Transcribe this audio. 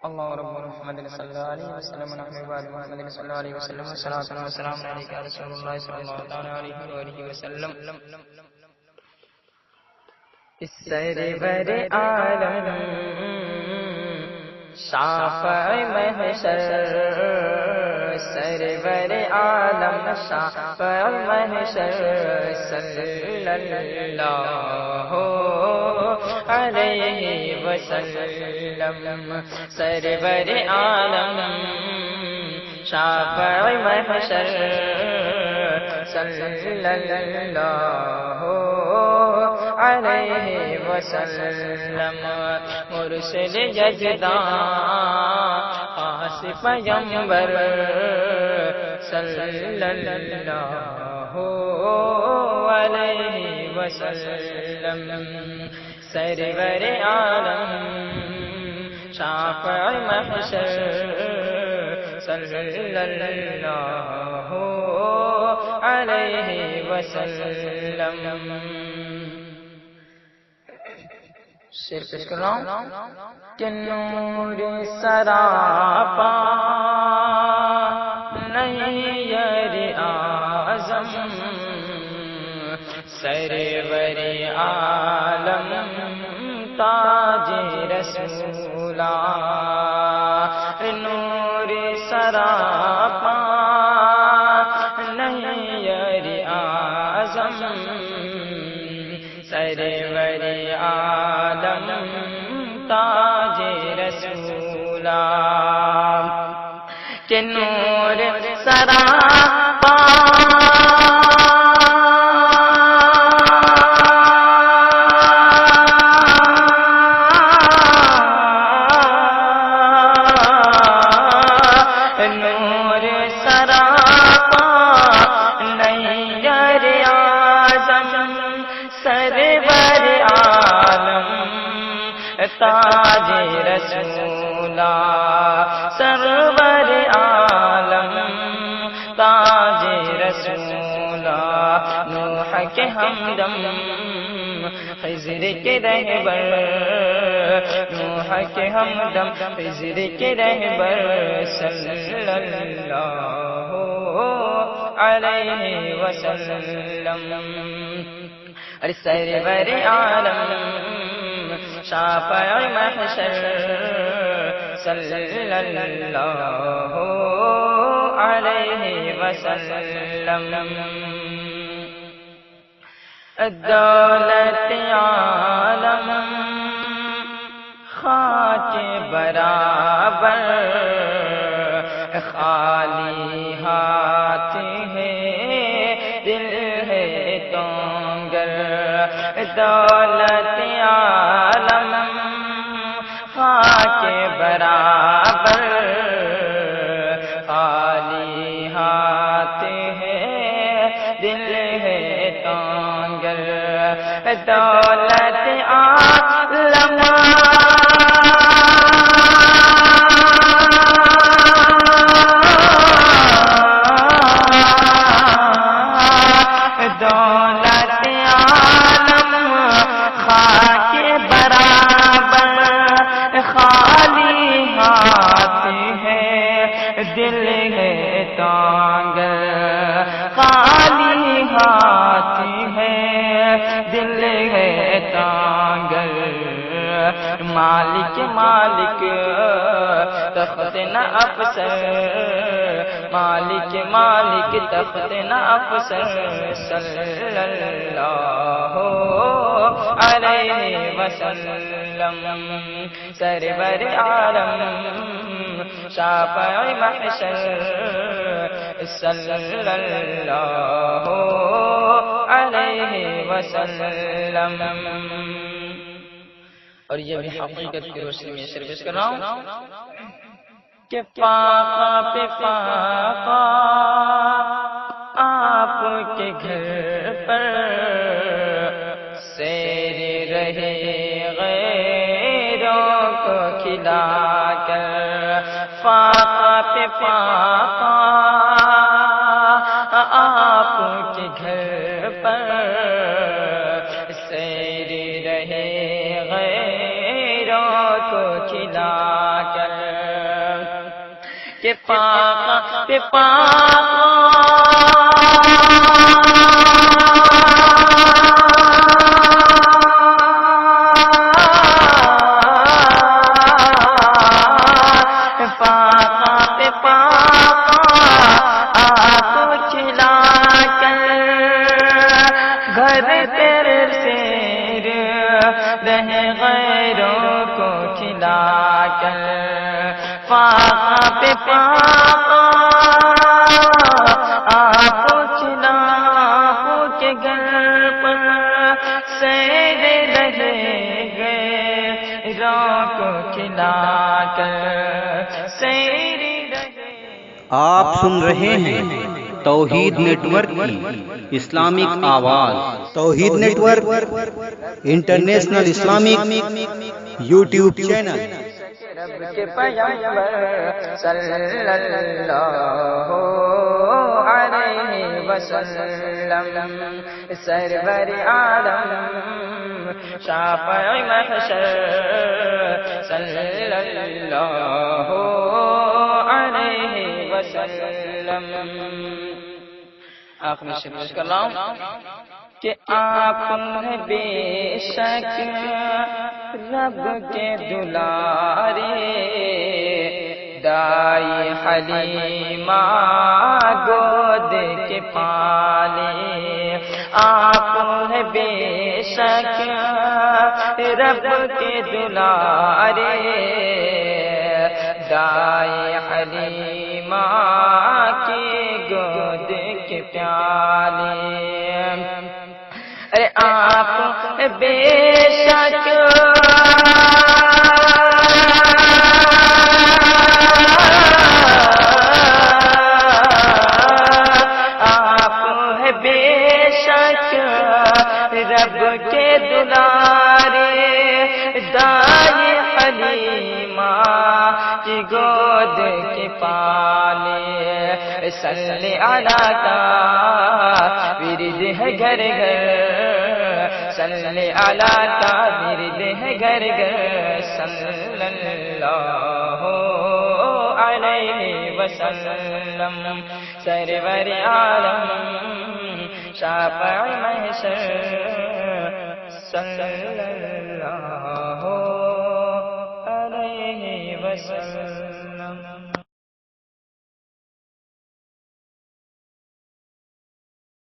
الله رب محمد صلى الله عليه وسلم ونحن بعد محمد صلى الله عليه وسلم والصلاة والسلام عليك يا رسول الله صلى الله عليه وآله وسلم. سرور عالم شافع محشر، سرور عالم شافع محشر، صلی اللہ علیہ وسلم. سرور عالم شافع محشر، صلی اللہ علیہ وسلم. مرسل یزداں خاص پیغمبر، صلی اللہ علیہ وسلم. سرور عالم شافع محشر، صلی اللہ علیہ وسلم. شعر پیش کر رہا ہوں کہ نور سراپا نیر اعظم، سرور عالم تاج رسولا. نور سراپا نیر اعظم، سرور عالم تاج رسولا. کہ نور سراپا نور سراپا نیر اعظم، سرور عالم تاج رسولا. سرور عالم تاج رسولا. نوح کے ہمدم خضر کے رہبر، نوح کے ہمدم خضر کے رہبر، صلی اللہ علیہ وسلم. ارے سرور عالم شافع محشر، صلی اللہ علیہ وسلم. دولت عالم خاک برابر، خالی ہاتھ ہے دل ہے تونگر. دولت عالم خاک برابر، خالی ہاتھ ہے دل ہے تونگر. دولت عالم دولت عالم خاک برابر، خالی ہاتھ ہے دل ہے تانگر. خالی ہاتھ ہے دل ہے تانگر. مالک مالک تخت نہ افسر، مالک مالک تخت نہ افسر، صلی اللہ علیہ وسلم. سرور عالم شافع محشر، صلی اللہ علیہ وسلم. اور یہ بھی حقیقت کی روشنی میں شعر پیش کر رہا ہوں کہ پاقا پہ پاقا آپ کے گھر پر، سیر رہے غیروں کو کھلا کر. پاقا پہ پاقا آپ کے گھر پر، سیر رہے غیروں کو کھلا کر. پاک رہے غیروں کو کھلا کر فاقہ پہ فاقہ آپ کھلا ہو کے گھر پر سیر رہے غیروں کو کھلا کر سیر رہے۔ آپ سن رہے ہیں توحید نیٹ ورک کی اسلامک آواز۔ Tawheed network international Islamic YouTube channel. رب کے پیغمبر صلی اللہ علیہ وسلم سرور عالم شافع محشر صلی اللہ علیہ وسلم۔ آخری شکر کر رہا ہوں کہ آپ ہیں بے شک رب کے دلارے، دائی حلیمہ گود کے پالے۔ آپ ہیں بے شک رب کے دلارے، دائی حلیمہ کی گود کے پیالے۔ ارے آپ بے شک آپ بے شک رب کے دلارے، دائی حلیمہ کی گود کے پالے۔ صلی علی کا ورد ہے گھر گھر، صلی علی کا ورد ہے گھر گھر، صلی اللہ علیہ وسلم سرور عالم شافع محشر صلی اللہ علیہ وسلم۔